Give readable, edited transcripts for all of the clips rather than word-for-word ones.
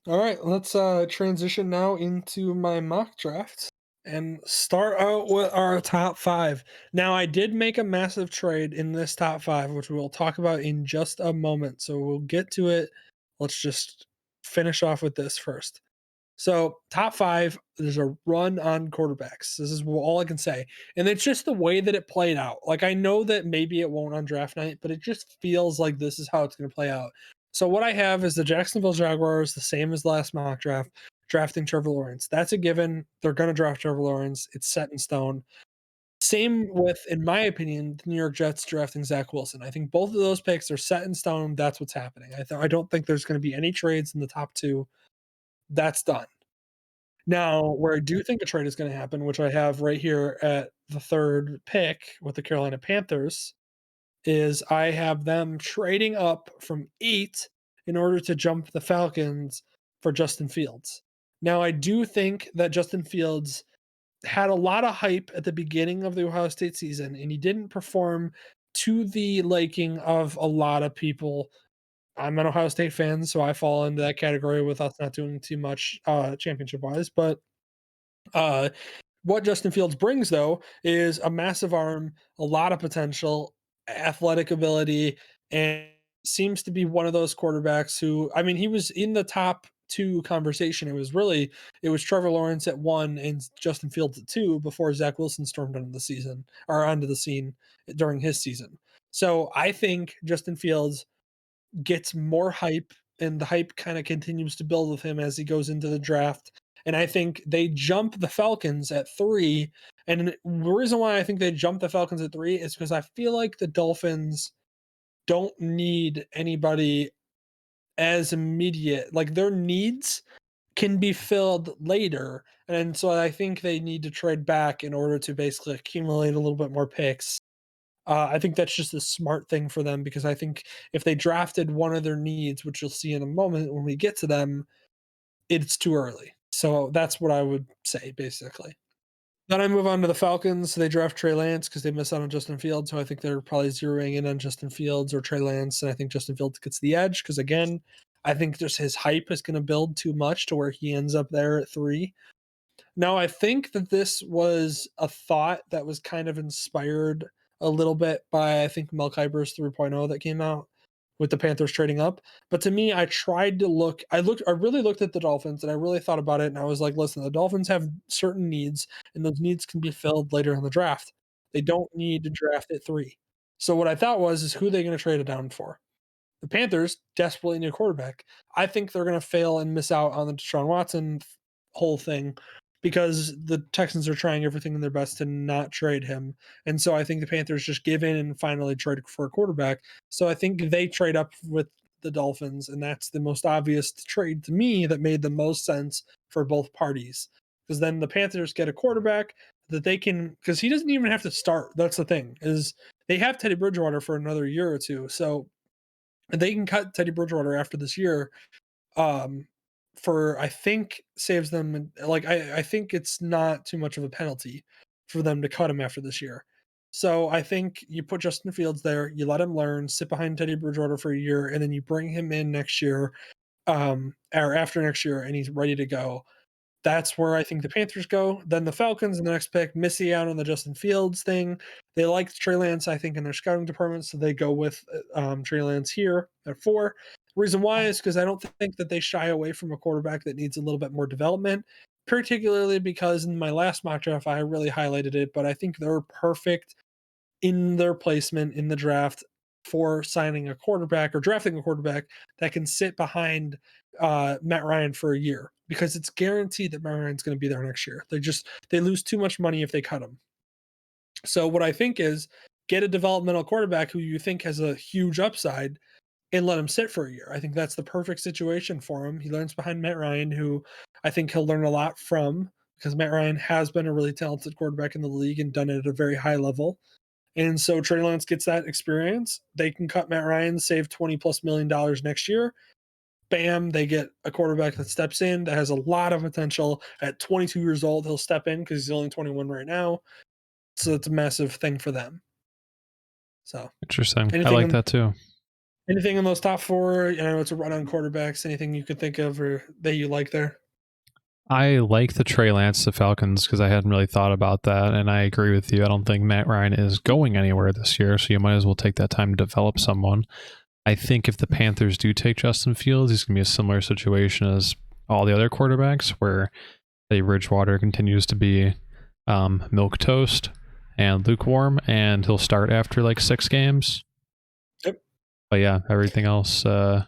All right, let's transition now into my mock draft and start out with our top five. Now, I did make a massive trade in this top five, which we'll talk about in just a moment. So we'll get to it. Let's just finish off with this first. So, top five, there's a run on quarterbacks. This is all I can say. And it's just the way that it played out. Like, I know that maybe it won't on draft night, but it just feels like this is how it's going to play out. So, what I have is the Jacksonville Jaguars, the same as last mock draft, drafting Trevor Lawrence. That's a given. They're going to draft Trevor Lawrence. It's set in stone. Same with, in my opinion, the New York Jets drafting Zach Wilson. I think both of those picks are set in stone. That's what's happening. I don't think there's going to be any trades in the top two. That's done. Now, where I do think a trade is gonna happen, which I have right here at the 3rd pick with the Carolina Panthers, is I have them trading up from 8 in order to jump the Falcons for Justin Fields. Now, I do think that Justin Fields had a lot of hype at the beginning of the Ohio State season, and he didn't perform to the liking of a lot of people. I'm an Ohio State fan, so I fall into that category with us not doing too much, championship-wise, but uh, what Justin Fields brings, though, is a massive arm, a lot of potential, athletic ability, and seems to be one of those quarterbacks who, I mean, he was in the top two conversation. It was Trevor Lawrence at one and Justin Fields at two before Zach Wilson stormed onto the season or onto the scene during his season. So I think Justin Fields gets more hype, and the hype kind of continues to build with him as he goes into the draft. And I think they jump the Falcons at 3. And the reason why I think they jump the Falcons at 3 is because I feel like the Dolphins don't need anybody as immediate. Like their needs can be filled later. And so I think they need to trade back in order to basically accumulate a little bit more picks. I think that's just a smart thing for them because I think if they drafted one of their needs, which you'll see in a moment when we get to them, it's too early. So that's what I would say, basically. Then I move on to the Falcons. They draft Trey Lance because they miss out on Justin Fields. So I think they're probably zeroing in on Justin Fields or Trey Lance. And I think Justin Fields gets the edge because, again, I think just his hype is going to build too much to where he ends up there at 3. Now, I think that this was a thought that was kind of inspired a little bit by, I think, Mel Kiper's 3.0 that came out with the Panthers trading up. But to me, I really looked at the Dolphins and I really thought about it. And I was like, listen, the Dolphins have certain needs and those needs can be filled later in the draft. They don't need to draft at 3. So what I thought was, is who are they going to trade it down for? The Panthers desperately need a quarterback. I think they're going to fail and miss out on the Deshaun Watson whole thing because the Texans are trying everything in their best to not trade him. And so I think the Panthers just give in and finally trade for a quarterback. So I think they trade up with the Dolphins, and that's the most obvious trade to me that made the most sense for both parties. Because then the Panthers get a quarterback that they can, because he doesn't even have to start. That's the thing, is they have Teddy Bridgewater for another year or two. So they can cut Teddy Bridgewater after this year, um, for I think saves them like I think it's not too much of a penalty for them to cut him after this year. So I think you put Justin Fields there, you let him learn, sit behind Teddy Bridgewater for a year, and then you bring him in next year, or after next year, and he's ready to go. That's where I think the Panthers go. Then the Falcons in the next pick, missing out on the Justin Fields thing. They liked Trey Lance, I think, in their scouting department, so they go with Trey Lance here at 4. Reason why is because I don't think that they shy away from a quarterback that needs a little bit more development, particularly because in my last mock draft, I really highlighted it, but I think they're perfect in their placement in the draft for signing a quarterback or drafting a quarterback that can sit behind Matt Ryan for a year because it's guaranteed that Matt Ryan's going to be there next year. They lose too much money if they cut him. So what I think is get a developmental quarterback who you think has a huge upside and let him sit for a year. I think that's the perfect situation for him. He learns behind Matt Ryan, who I think he'll learn a lot from because Matt Ryan has been a really talented quarterback in the league and done it at a very high level. And so Trey Lance gets that experience. They can cut Matt Ryan, save $20+ million next year. Bam, they get a quarterback that steps in that has a lot of potential. At 22 years old, he'll step in because he's only 21 right now. So it's a massive thing for them. So Interesting. I anything like on that too. Anything in those top 4? I know it's a run on quarterbacks. Anything you could think of or that you like there? I like the Trey Lance to Falcons because I hadn't really thought about that, and I agree with you. I don't think Matt Ryan is going anywhere this year, so you might as well take that time to develop someone. I think if the Panthers do take Justin Fields, he's going to be a similar situation as all the other quarterbacks, where Teddy Bridgewater continues to be milk toast and lukewarm, and he'll start after like 6 games. Yep. But yeah, everything else, I Well,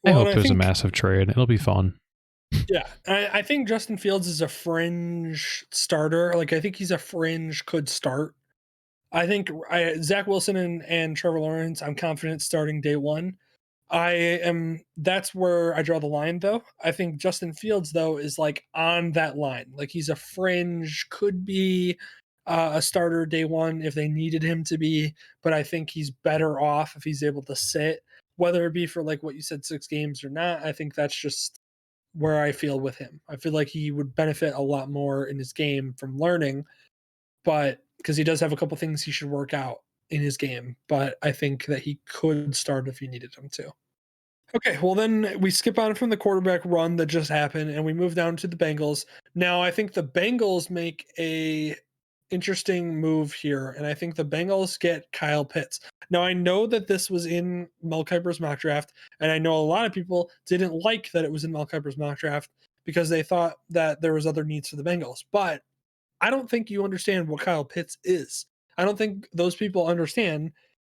and hope I there's a think massive trade. It'll be fun. yeah, I think Justin Fields is a fringe starter. Like, I think he's a fringe could start. I think Zach Wilson and Trevor Lawrence, I'm confident starting day one. That's where I draw the line, though. I think Justin Fields, though, is like on that line. Like, he's a fringe, could be a starter day one if they needed him to be, but I think he's better off if he's able to sit, whether it be for like what you said, 6 games or not. I think that's just where I feel with him. I feel like he would benefit a lot more in his game from learning, but because he does have a couple things he should work out in his game, but I think that he could start if you needed him to. Okay, well then we skip on from the quarterback run that just happened and we move down to the Bengals. Now I think the Bengals make a interesting move here, and I think the Bengals get Kyle Pitts. Now I know that this was in Mel Kiper's mock draft, and I know a lot of people didn't like that it was in Mel Kiper's mock draft because they thought that there was other needs for the Bengals. But I don't think you understand what Kyle Pitts is. I don't think those people understand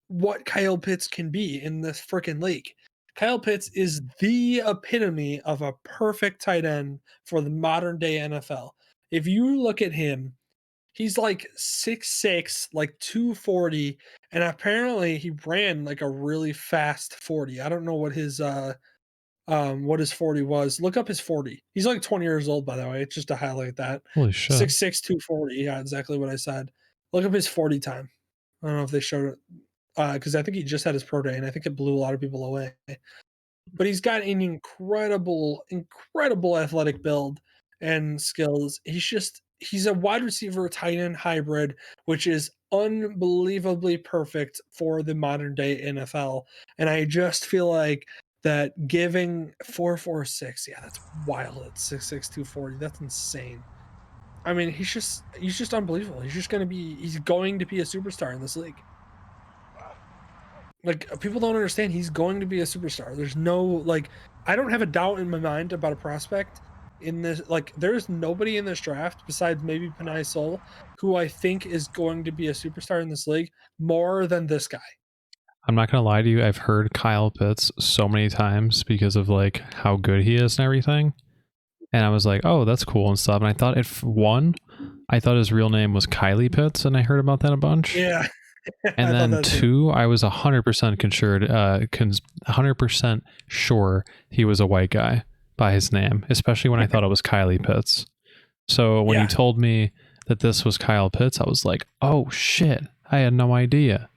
what Kyle Pitts can be in this freaking league. Kyle Pitts is the epitome of a perfect tight end for the modern day NFL. If you look at him, he's like 6'6", like 240, and apparently he ran like a really fast 40. I don't know what his 40 was. Look up his 40. He's like 20 years old, by the way, just to highlight that. Holy shit. 6'6", 240. Yeah, exactly what I said. Look up his 40 time. I don't know if they showed it because I think he just had his pro day, and I think it blew a lot of people away. But he's got an incredible athletic build and skills. He's a wide receiver tight end hybrid, which is unbelievably perfect for the modern day NFL. And I just feel like that giving 4.46, yeah, that's wild at 6'6", 240. That's insane. I mean, he's just unbelievable. He's going to be a superstar in this league. Like, people don't understand he's going to be a superstar. There's no like I don't have a doubt in my mind about a prospect in this. Like, there's nobody in this draft besides maybe Panay Sol who I think is going to be a superstar in this league more than this guy. I'm not gonna lie to you, I've heard Kyle Pitts so many times because of like how good he is and everything. And I was like, oh, that's cool and stuff. And I thought I thought his real name was Kylie Pitts, and I heard about that a bunch. Yeah. And I thought then that too. 2, I was 100% 100% sure he was a white guy by his name, especially when I thought it was Kylie Pitts. So when you Yeah. told me that this was Kyle Pitts, I was like, oh shit, I had no idea.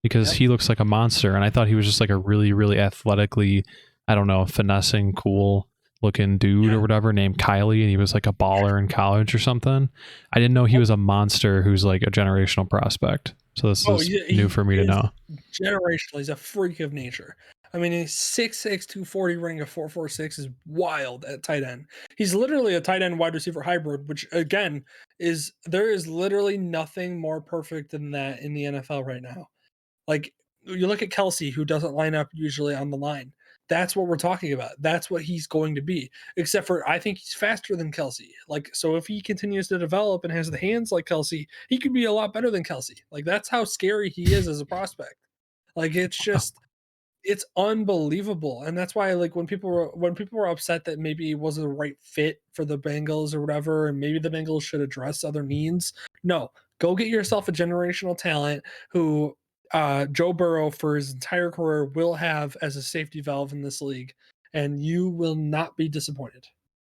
Because Yep. he looks like a monster, and I thought he was just like a really, really athletically, I don't know, finessing, cool looking dude Yeah. or whatever named Kylie, and he was like a baller in college or something. I didn't know he Yep. was a monster who's like a generational prospect. So this Oh, is new for me to is know. generational. He's a freak of nature. I mean, he's 6'6", 240, running a 4.46 is wild at tight end. He's literally a tight end wide receiver hybrid, which again there is literally nothing more perfect than that in the NFL right now. Like, you look at Kelsey, who doesn't line up usually on the line. That's what we're talking about. That's what he's going to be. Except for I think he's faster than Kelsey. Like, so if he continues to develop and has the hands like Kelsey, he could be a lot better than Kelsey. Like, that's how scary he is as a prospect. Like, Wow. it's unbelievable. And that's why, like, when people were upset that maybe he wasn't the right fit for the Bengals or whatever, and maybe the Bengals should address other needs. No, go get yourself a generational talent who Joe Burrow for his entire career will have as a safety valve in this league, and you will not be disappointed.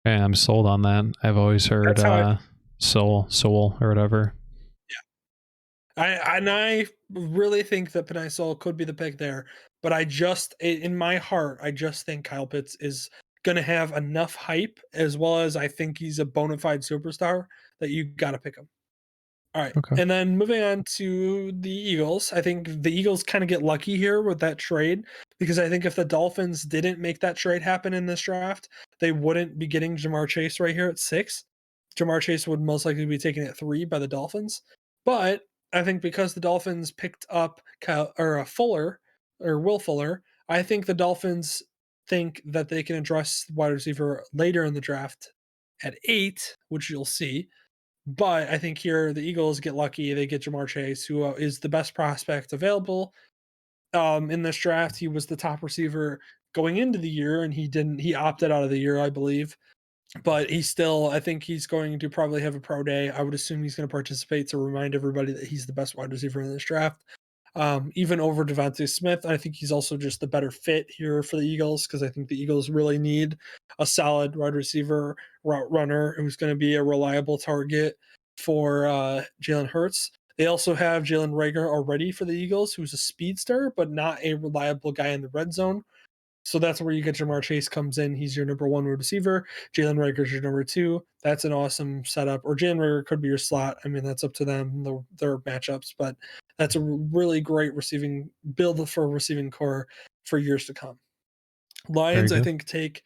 Okay, I'm sold on that. I've always heard That's how I soul or whatever. I really think that Panay Sol could be the pick there, but in my heart, I just think Kyle Pitts is gonna have enough hype as well as I think he's a bona fide superstar that you gotta pick him. All right. Okay. And then moving on to the Eagles, I think the Eagles kind of get lucky here with that trade because I think if the Dolphins didn't make that trade happen in this draft, they wouldn't be getting Jamar Chase right here at 6. Jamar Chase would most likely be taken at 3 by the Dolphins. But I think because the Dolphins picked up Fuller or Will Fuller, I think the Dolphins think that they can address wide receiver later in the draft at 8, which you'll see. But I think here the Eagles get lucky. They get Jamar Chase, who is the best prospect available in this draft. He was the top receiver going into the year, and he opted out of the year, I believe. But he's still, I think he's going to probably have a pro day. I would assume he's going to participate to remind everybody that he's the best wide receiver in this draft. Even over Devonta Smith. I think he's also just the better fit here for the Eagles because I think the Eagles really need a solid wide receiver route runner who's going to be a reliable target for Jalen Hurts. They also have Jalen Rager already for the Eagles, who's a speedster, but not a reliable guy in the red zone. So that's where you get Jamar Chase comes in. He's your number 1 receiver. Jalen Rager's your number 2. That's an awesome setup. Or Jalen Rager could be your slot. I mean, that's up to them, their matchups. But that's a really great receiving build for a receiving core for years to come. Very Lions, I good. think,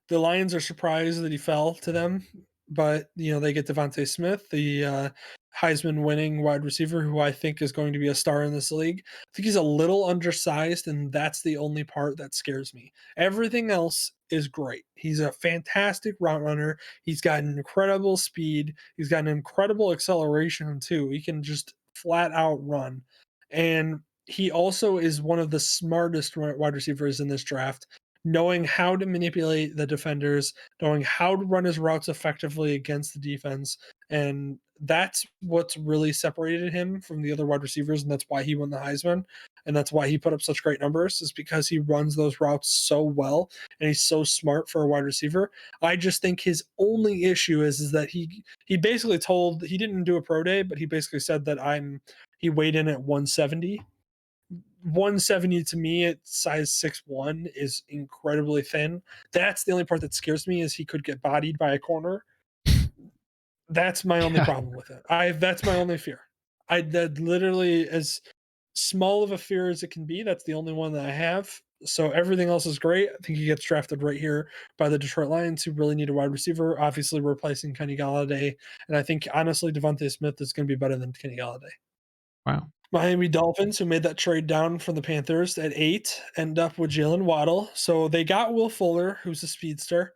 the Lions are surprised that he fell to them, but they get Devonta Smith, the Heisman winning wide receiver, who I think is going to be a star in this league. I think he's a little undersized, and that's the only part that scares me. Everything else is great. He's a fantastic route runner. He's got an incredible speed. He's got an incredible acceleration too. He can just flat out run. And he also is one of the smartest wide receivers in this draft, knowing how to manipulate the defenders, knowing how to run his routes effectively against the defense. And that's what's really separated him from the other wide receivers. And that's why he won the Heisman. And that's why he put up such great numbers, is because he runs those routes so well and he's so smart for a wide receiver. I just think his only issue is that he basically he didn't do a pro day, but he basically said that he weighed in at 170. 170 to me at size 6'1" is incredibly thin. That's the only part that scares me, is he could get bodied by a corner. That's my only Yeah. problem with it. That's my only fear. That literally, as small of a fear as it can be, that's the only one that I have. So everything else is great. I think he gets drafted right here by the Detroit Lions, who really need a wide receiver, obviously replacing Kenny Galladay. And I think honestly Devonta Smith is going to be better than Kenny Galladay. Wow. Miami Dolphins, who made that trade down from the Panthers at 8, end up with Jalen Waddle. So they got Will Fuller, who's a speedster.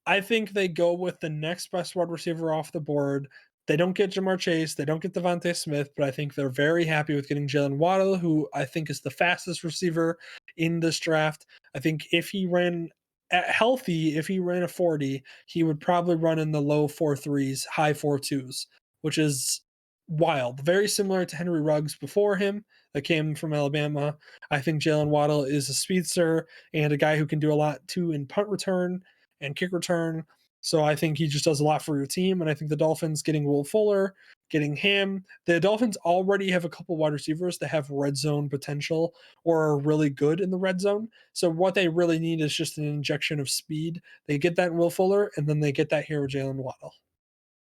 I think they go with the next best wide receiver off the board. They don't get Jamar Chase, they don't get Devonta Smith, but I think they're very happy with getting Jalen Waddle, who I think is the fastest receiver in this draft. I think if he ran if he ran a 40, he would probably run in the low 4.3s, high 4.2s, which is wild. Very similar to Henry Ruggs before him that came from Alabama. I think Jalen Waddle is a speedster and a guy who can do a lot too in punt return and kick return. So I think he just does a lot for your team. And I think the Dolphins getting Will Fuller, getting him. The Dolphins already have a couple wide receivers that have red zone potential or are really good in the red zone. So what they really need is just an injection of speed. They get that in Will Fuller, and then they get that here with Jalen Waddle.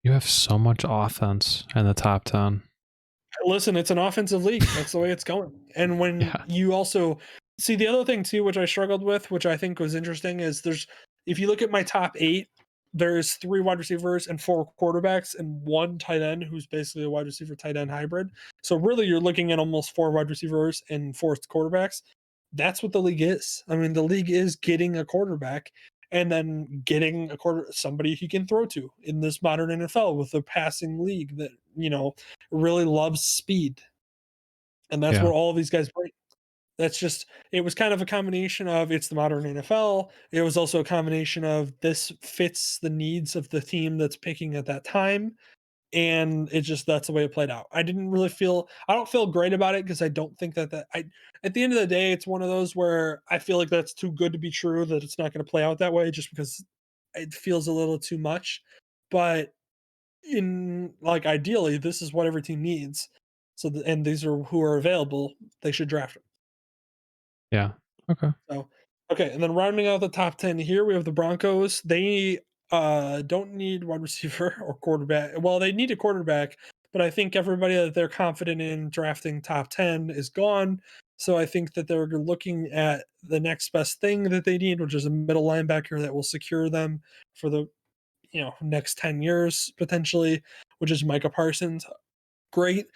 You have so much offense in the top 10. Listen, it's an offensive league. That's the way it's going. And when Yeah. you also see the other thing too, which I struggled with, which I think was interesting, is if you look at my top 8, there's 3 wide receivers and 4 quarterbacks and 1 tight end who's basically a wide receiver tight end hybrid. So really you're looking at almost 4 wide receivers and 4 quarterbacks. That's what the league is. I mean, the league is getting a quarterback and then getting somebody he can throw to in this modern NFL with a passing league that, really loves speed. And that's Yeah. where all of these guys bring. It was kind of a combination of it's the modern NFL. It was also a combination of this fits the needs of the team that's picking at that time. And that's the way it played out. I don't feel great about it because I don't think at the end of the day, it's one of those where I feel like that's too good to be true, that it's not going to play out that way just because it feels a little too much. But ideally, this is what every team needs. And these are who are available. They should draft them. Yeah. Okay. So, okay, and then rounding out the top 10 here, we have the Broncos. They don't need wide receiver or quarterback. Well, they need a quarterback, but I think everybody that they're confident in drafting top 10 is gone. So I think that they're looking at the next best thing that they need, which is a middle linebacker that will secure them for the next 10 years potentially, which is Micah Parsons. Great,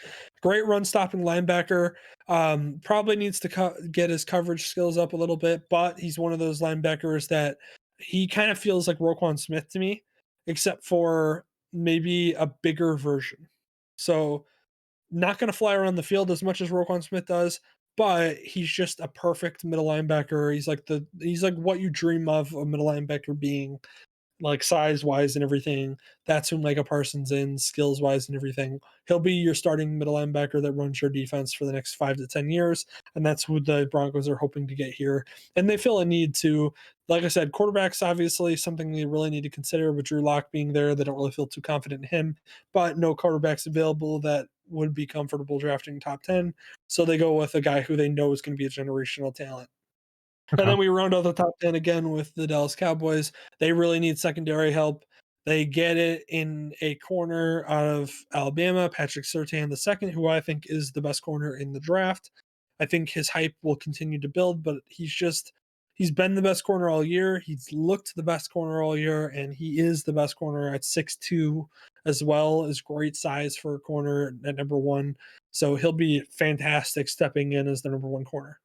great run stopping linebacker. Probably needs to get his coverage skills up a little bit, but he's one of those linebackers that he kind of feels like Roquan Smith to me, except for maybe a bigger version. So not going to fly around the field as much as Roquan Smith does, but he's just a perfect middle linebacker. He's like what you dream of a middle linebacker being, like size wise and everything. That's who Micah Parsons in skills wise and everything. He'll be your starting middle linebacker that runs your defense for the next 5 to 10 years. And that's who the Broncos are hoping to get here. And they feel a need to, like I said, quarterback's obviously something they really need to consider, with Drew Lock being there. They don't really feel too confident in him, but no quarterbacks available that would be comfortable drafting top 10. So they go with a guy who they know is going to be a generational talent. And Okay. then we round out the top 10 again with the Dallas Cowboys. They really need secondary help. They get it in a corner out of Alabama, Patrick Surtain II, who I think is the best corner in the draft. I think his hype will continue to build, but he's been the best corner all year. He's looked the best corner all year, and he is the best corner at 6'2", as well as great size for a corner at number one. So he'll be fantastic stepping in as the number one corner.